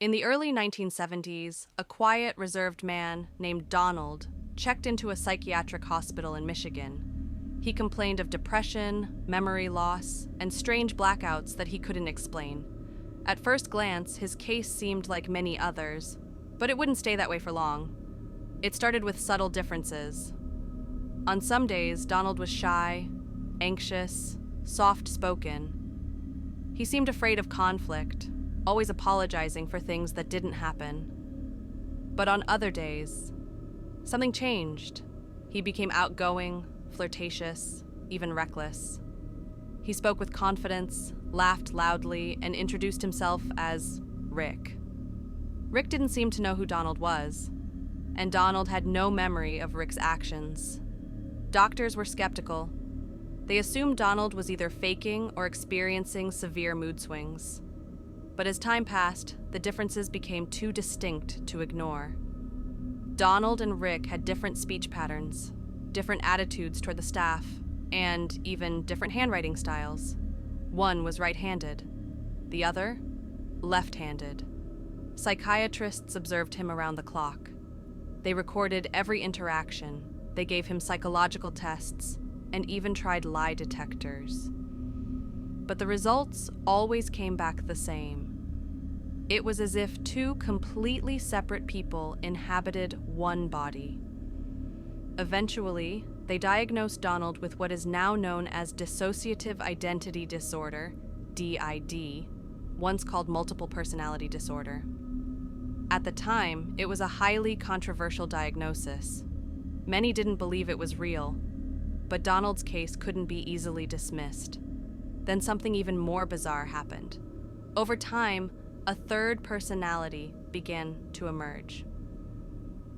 In the early 1970s, a quiet, reserved man named Donald checked into a psychiatric hospital in Michigan. He complained of depression, memory loss, and strange blackouts that he couldn't explain. At first glance, his case seemed like many others, but it wouldn't stay that way for long. It started with subtle differences. On some days, Donald was shy, anxious, soft-spoken. He seemed afraid of conflict, always apologizing for things that didn't happen. But on other days, something changed. He became outgoing, flirtatious, even reckless. He spoke with confidence, laughed loudly, and introduced himself as Rick. Rick didn't seem to know who Donald was, and Donald had no memory of Rick's actions. Doctors were skeptical. They assumed Donald was either faking or experiencing severe mood swings. But as time passed, the differences became too distinct to ignore. Donald and Rick had different speech patterns, different attitudes toward the staff, and even different handwriting styles. One was right-handed, the other, left-handed. Psychiatrists observed him around the clock. They recorded every interaction. They gave him psychological tests, and even tried lie detectors. But the results always came back the same. It was as if two completely separate people inhabited one body. Eventually, they diagnosed Donald with what is now known as dissociative identity disorder, DID, once called multiple personality disorder. At the time, it was a highly controversial diagnosis. Many didn't believe it was real, but Donald's case couldn't be easily dismissed. Then something even more bizarre happened. Over time, a third personality began to emerge.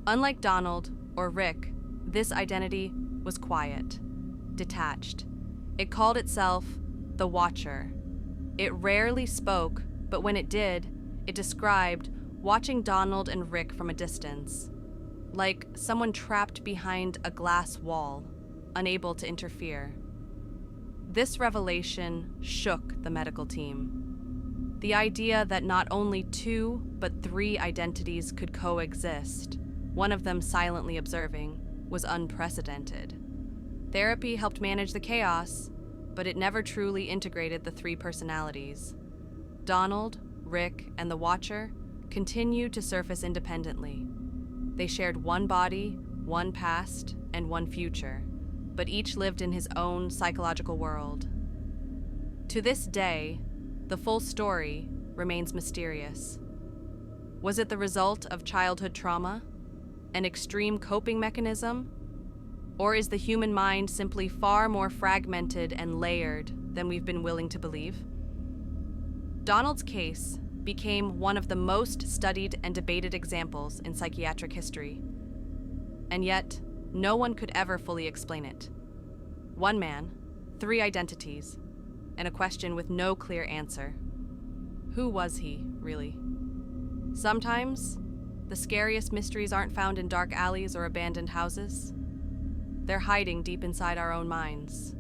Unlike Donald or Rick, this identity was quiet, detached. It called itself the Watcher. It rarely spoke, but when it did, it described watching Donald and Rick from a distance, like someone trapped behind a glass wall, unable to interfere. This revelation shook the medical team. The idea that not only two, but three identities could coexist, one of them silently observing, was unprecedented. Therapy helped manage the chaos, but it never truly integrated the three personalities. Donald, Rick, and the Watcher continued to surface independently. They shared one body, one past, and one future, but each lived in his own psychological world. To this day, the full story remains mysterious. Was it the result of childhood trauma, an extreme coping mechanism, or is the human mind simply far more fragmented and layered than we've been willing to believe? Donald's case became one of the most studied and debated examples in psychiatric history, and yet no one could ever fully explain it. One man, three identities, and a question with no clear answer. Who was he, really? Sometimes, the scariest mysteries aren't found in dark alleys or abandoned houses. They're hiding deep inside our own minds.